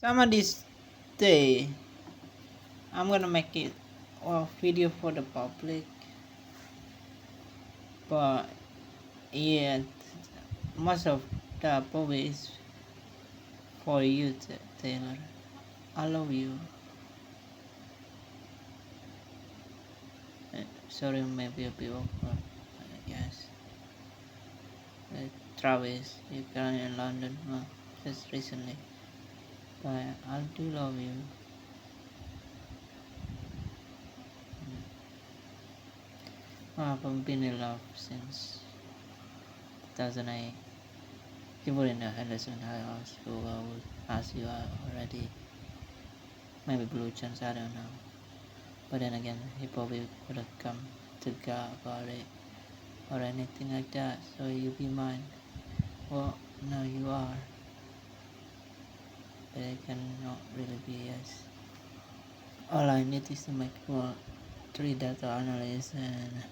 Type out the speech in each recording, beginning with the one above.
Some of this day, I'm gonna make it a video for the public, but yeah, most of the probably is for you, Taylor. I love you. Sorry, maybe a bit awkward. Yes. Travis, you currently in London, just recently. But I do love you. I've been in love since 2008. You wouldn't understand how I was, who I would ask you already. Maybe Blue Chance, I don't know. But then again, he probably could have come to God about it or anything like that. So you be mine. Well, no, you are. But it cannot really be yes. All I need is to make three data analysts and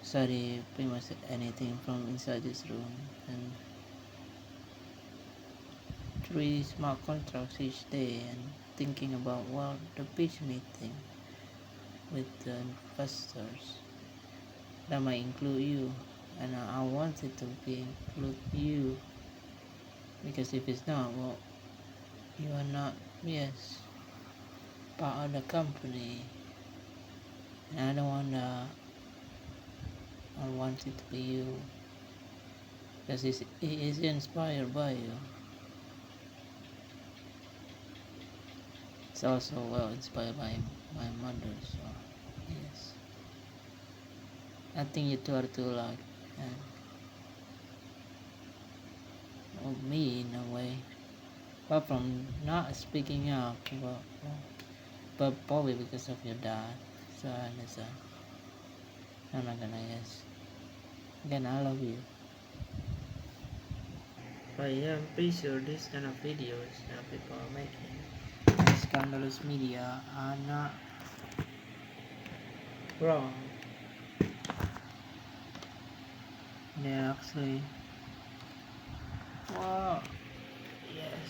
study pretty much anything from inside this room and three smart contracts each day and thinking about the pitch meeting with the investors that might include you, and I want it to include you, because if it's not, well, you are not, yes, part of the company, and I want it to be you, because it is inspired by you. It's also well inspired by my mother, so yes. I think you two are too like of me in a way. Apart from not speaking up, but probably because of your dad. So I understand. I'm not gonna guess. Again, I love you. But yeah, I'm pretty sure this kind of videos that people are making, and scandalous media, are not wrong. They're actually, well, yes.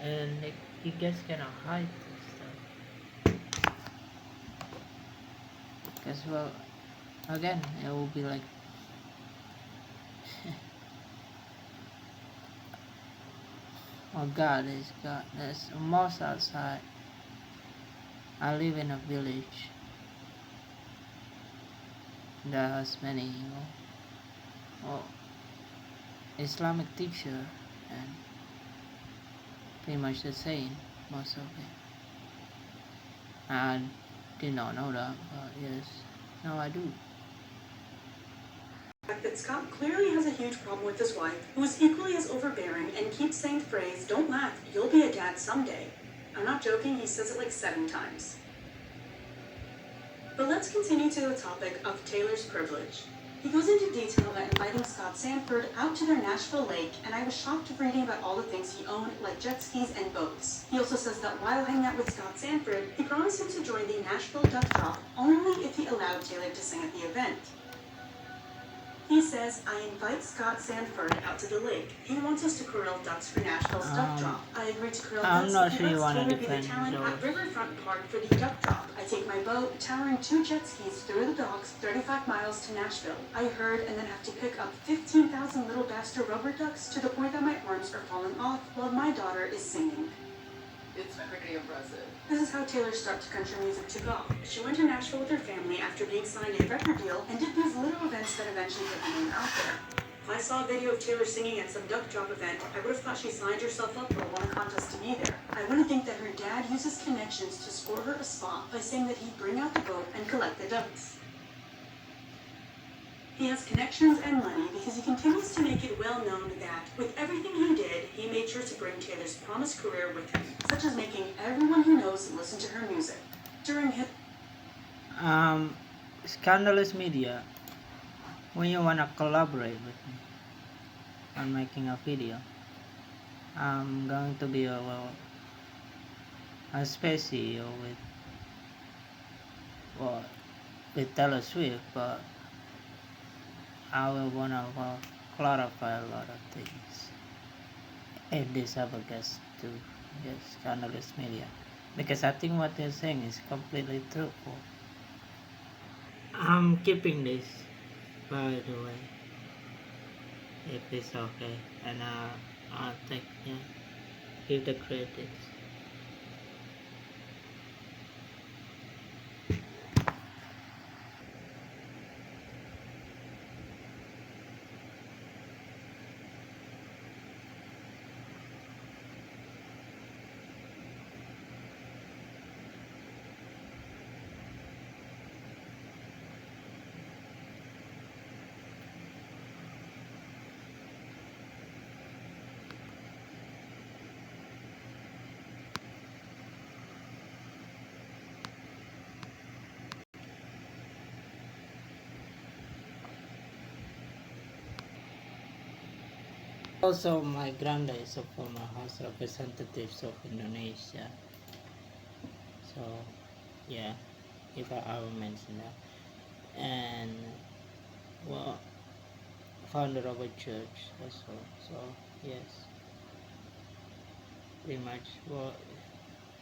And you guys cannot hide this stuff. Because, well, again, it will be like, oh God, there's a mouse outside. I live in a village that has many, Islamic teacher, and pretty much the same, most of it. I did not know that, but yes, now I do. That Scott clearly has a huge problem with his wife, who is equally as overbearing and keeps saying the phrase, "Don't laugh, you'll be a dad someday." I'm not joking, he says it like 7 times. But let's continue to the topic of Taylor's privilege. He goes into detail about inviting Scott Sanford out to their Nashville lake, and I was shocked reading about all the things he owned, like jet skis and boats. He also says that while hanging out with Scott Sanford, he promised him to join the Nashville Duck Drop only if he allowed Taylor to sing at the event. He says, "I invite Scott Sanford out to the lake. He wants us to corral ducks for Nashville's duck drop. I agreed to corral I'm ducks not if sure he you lets want to Taylor be the defend talent at yours. Riverfront Park for the duck drop. I take my boat, towering 2 jet skis through the docks, 35 miles to Nashville. I herd and then have to pick up 15,000 little bastard rubber ducks to the point that my arms are falling off while my daughter is singing." It's pretty impressive. This is how Taylor started country music took off. She went to Nashville with her family after being signed a record deal and did these little events that eventually put her name out there. If I saw a video of Taylor singing at some duck drop event, I would have thought she signed herself up or won a contest to be there. I wouldn't think that her dad uses connections to score her a spot by saying that he'd bring out the boat and collect the ducks. He has connections and money because he continues to make it well known that, with everything he did, he made sure to bring Taylor's promised career with him, such as making everyone he knows listen to her music. During his Scandalous media, when you wanna collaborate with me on making a video, I'm going to be a specie with well, with Taylor Swift, but I will wanna clarify a lot of things if this ever gets to scandalous media, because I think what they're saying is completely truthful. I'm keeping this, by the way, if it's okay, and I'll take give the credits. Also, my granda is a former House Representatives of Indonesia. So, yeah, if I ever mention that. And, well, founder of a church also. So, yes, pretty much what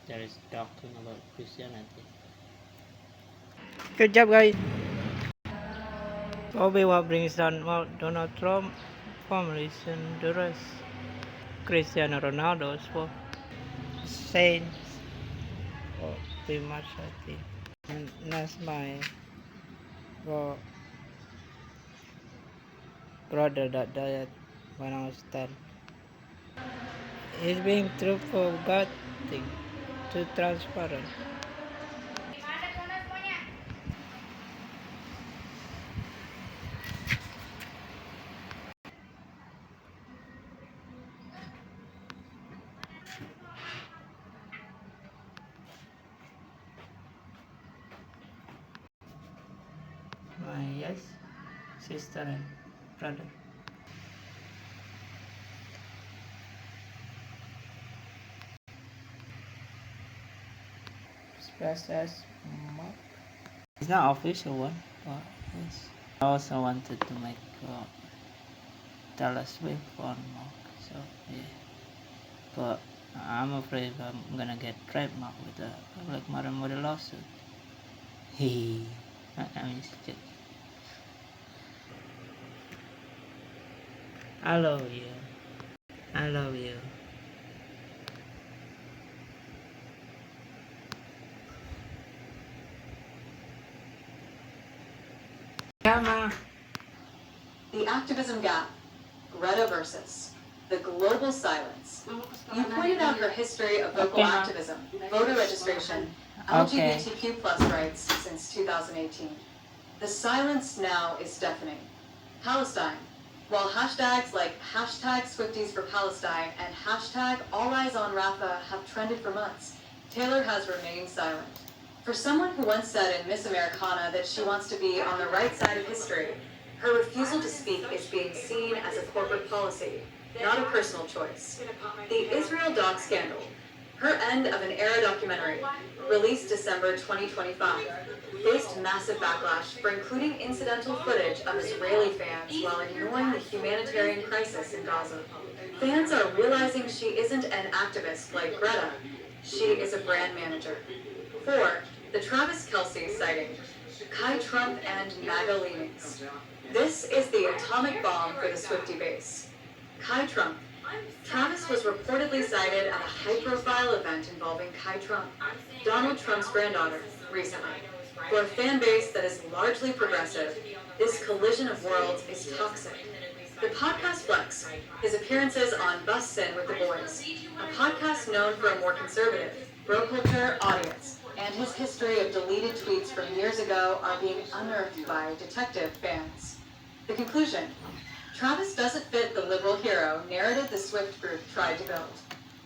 there is talking about Christianity. Good job, guys. Probably what brings down Donald Trump, families, and the rest. Cristiano Ronaldo as well. Saints, well, pretty much I think. And that's my brother that died when I was 10. He's being truthful, God thing, too transparent. My yes, sister and brother. Express as Mark. It's not official one, but yes. I also wanted to make Taylor Swift one Mark, so yeah. But I'm afraid I'm gonna get trademark with a public model lawsuit. Hey, I mean, I love you. I love you. Come. The activism gap, Greta versus the global silence. You pointed out her history of vocal activism, voter registration, LGBTQ plus rights since 2018. The silence now is deafening. Palestine. While hashtags like hashtag Swifties for Palestine and hashtag All Eyes on Rafah have trended for months, Taylor has remained silent. For someone who once said in Miss Americana that she wants to be on the right side of history, her refusal to speak is being seen as a corporate policy, not a personal choice. The Israel Doc scandal, her end of an era documentary, released December 2025, faced massive backlash for including incidental footage of Israeli fans while ignoring the humanitarian crisis in Gaza. Fans are realizing she isn't an activist like Greta, she is a brand manager. 4. The Travis Kelce sighting, Kai Trump and MAGA leanings. This is the atomic bomb for the Swiftie base. Kai Trump. Travis was reportedly sighted at a high-profile event involving Kai Trump, Donald Trump's granddaughter, recently. For a fan base that is largely progressive, this collision of worlds is toxic. The podcast Flex, his appearances on Bus Sin with the Boys, a podcast known for a more conservative, bro culture audience, and his history of deleted tweets from years ago are being unearthed by detective fans. The conclusion: Travis doesn't fit the liberal hero narrative the Swift group tried to build.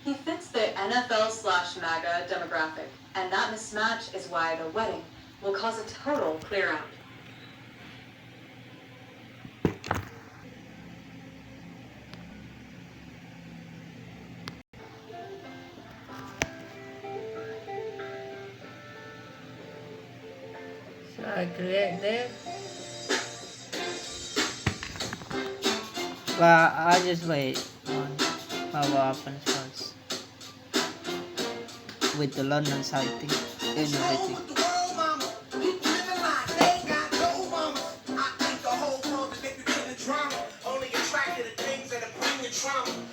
He fits the NFL/MAGA demographic, and that mismatch is why the wedding will cause a total clear out. Should I create there? But I'll just wait on what happens first with the London sighting and everything.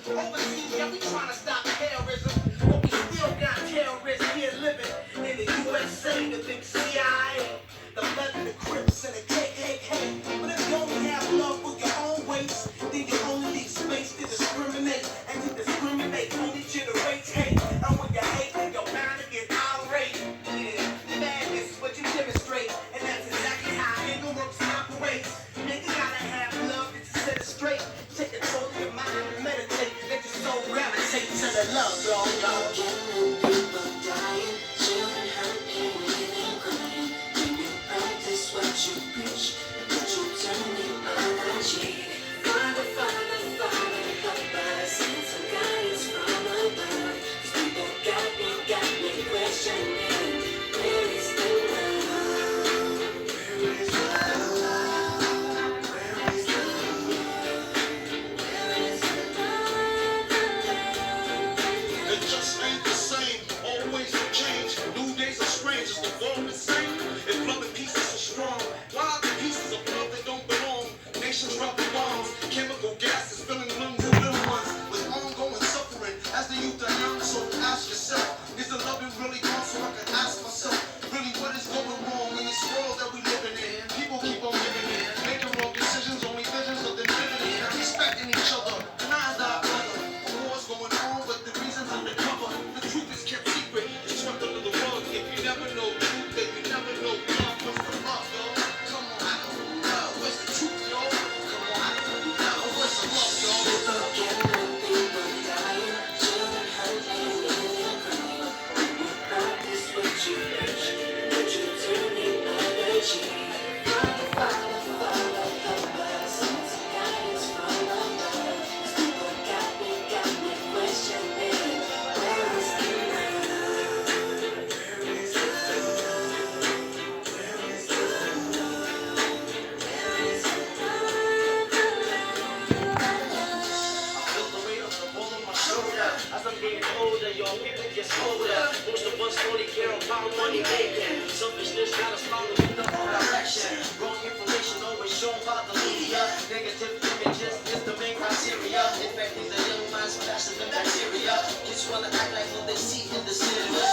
Overseas, yeah, we trying to stop terrorism, but we still got terrorists here living in the USA, the big CIA, the Bloods and the Crips and the KKK. But if you only have love for your own race, then you only need space to discriminate, and to discriminate only generates hate. And when you hate, then you're bound to get outraged. Yeah, madness is what you demonstrate, and that's exactly how anger works and operates. Nigga gotta have love to set it straight. Take control of your mind and meditate. Let your soul gravitate to the love, y'all. People dying, children hurt, pain, and crying. When you practice what you preach, but you turn the other cheek. Father, Father, Father, help us. Send some guidance from above. These people got me questioning. Where is the love? Where is the love? Where is the love? It just ain't the same, always a change. New days are strange, is the world the same? If love and peace is so strong, why are the pieces of love that don't belong? Nations dropping bombs, chemical gases filling lungs of little ones with ongoing suffering. As the youth are young, so ask yourself, is the loving really gone? So I can ask myself, really what is going wrong in this world that we living in? People keep on giving in, making wrong decisions, only visions of them living in. Respecting each other, denying our brother. Wars going on, but the reasons undercover. The truth is kept secret, it's swept under the rug. If you never know truth, then you never know love. What's the love, yo? Come on, I don't know. What's the truth, yo? Come on, I don't know. What's the love, yo? People killing, people dying, children hurt, and women crying. When you practice what you preach, but you turn the other cheek. Father, Father, Father, help us. Send some guidance from above. These people got me questioning. Where is the love? Where is the love? Where is the love? Where is the I feel the weight of the world on my shoulder. As I'm getting older, your people get colder. Most of us only care about money making. Selfishness got us following in the wrong direction. Wrong information always shown by the media. Negative images is the main criteria. Infecting the young minds faster than bacteria. Kids wanna act like what they see in the cinema.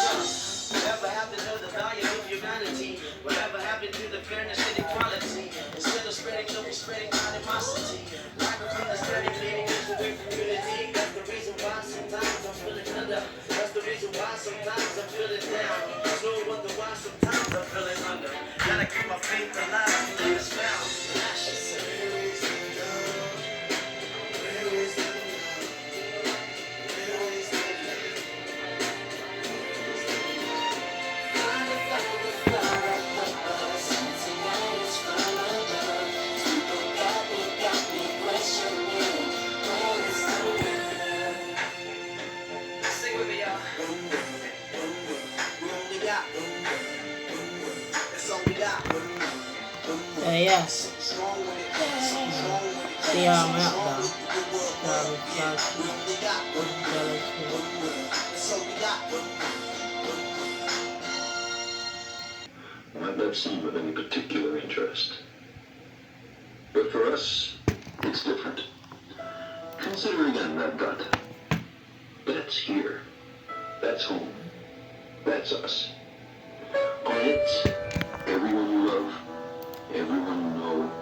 Whatever happened to the value of humanity? Whatever happened to the fairness and equality? Instead of spreading love, we're spreading animosity. Lack of understanding, leading us away from unity. That's the reason why sometimes I'm feeling under. That's the reason why sometimes I'm feeling down. There's no wonder why sometimes I'm feeling under. Gotta keep my faith alive till it's found. That's just it. Where is the love? Where is the love? Where is the love? Father, Father, Father, help us. Send some guidance from above. People got me questioning. Where is the love? Sing with me, y'all. We only got. That's all we got. Yeah. Strong with it. Strong with it. See how I'm out Strong now. with the good work. Yeah, we only got. That's all we got. Might not seem of any particular interest. But for us, it's different. Consider again that dot. That's here. That's home. That's us. On it, everyone you love, everyone you know,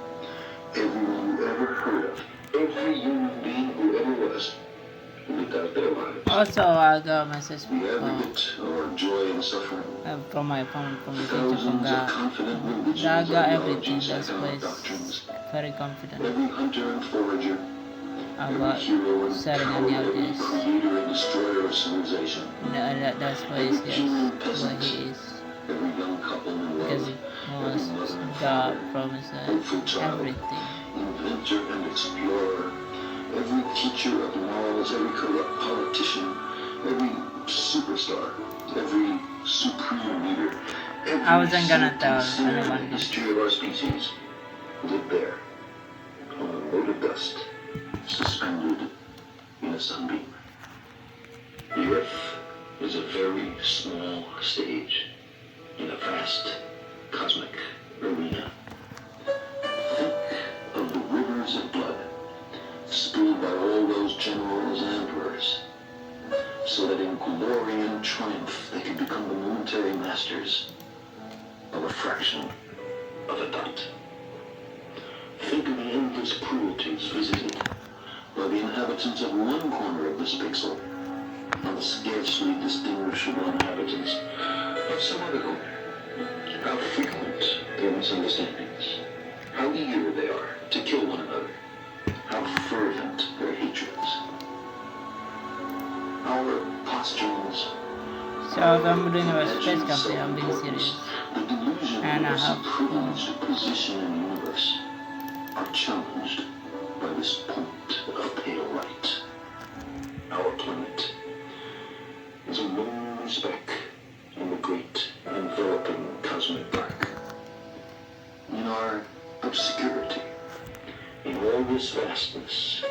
everyone you ever heard of, every human being who ever was, lived out their lives. Also, I got a message The aggregate of joy and suffering. from my phone from the teacher Thousands from of God. confident religions, God got everything. ideologies, That's why economic it's doctrines. very confident Every hunter and forager, every about hero and setting coward, any of every this. creator and destroyer of civilization, That's why every it's king and what peasant, he is. every young couple in Because love, he every was mother and God father, promised hopeful child, everything. inventor and explorer, every teacher of morals, every corrupt politician, every superstar, every supreme leader, I wasn't gonna Every tell single anyone in the this. history of our species lived there, on a mote of dust, suspended in a sunbeam. The Earth is a very small stage in a vast cosmic arena. Think of the rivers of blood spilled by all those generals and emperors, so that in glory and triumph they could become the momentary masters of a fraction of a dot. Think of the endless cruelties visited by the inhabitants of one corner of this pixel on the scarcely distinguishable inhabitants of some other corner. How frequent their misunderstandings, how eager they are to kill one another, how fervent their hatreds. Our postures, So I'm doing a space company. I'm being serious. the delusion And I of some have privileged position in the universe, are challenged by this point of pale light. Our planet is a lonely speck in the great enveloping cosmic dark. In our obscurity, in all this vastness,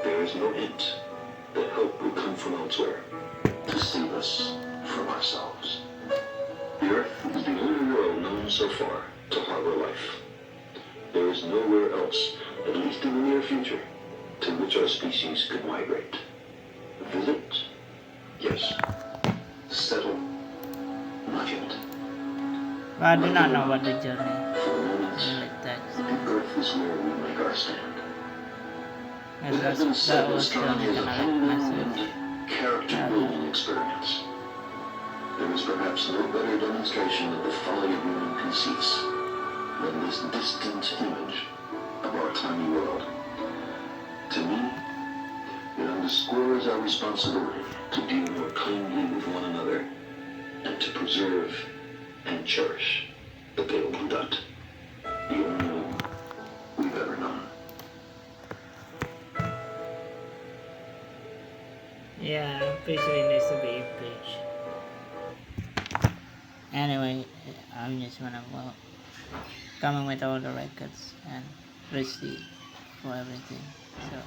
there is no hint that hope will come from elsewhere to save us from ourselves. The Earth is the only world known so far to harbor life. There is nowhere else, at least in the near future, to which our species could migrate. Visit? Yes. Settle? Not yet. But I do not know about the journey. For the moment, Really takes. the Earth is where we make our stand. And It has been that said that was astronomy is a kind of humbling message. and character-building experience. There is perhaps no better demonstration of the folly of human conceits than this distant image of our tiny world. To me, it underscores our responsibility to deal more kindly with one another and to preserve and cherish the pale blue dot, the only one we've ever known. Yeah, basically needs to be impeached. Anyway, I'm just gonna coming with all the records and receipt for everything. So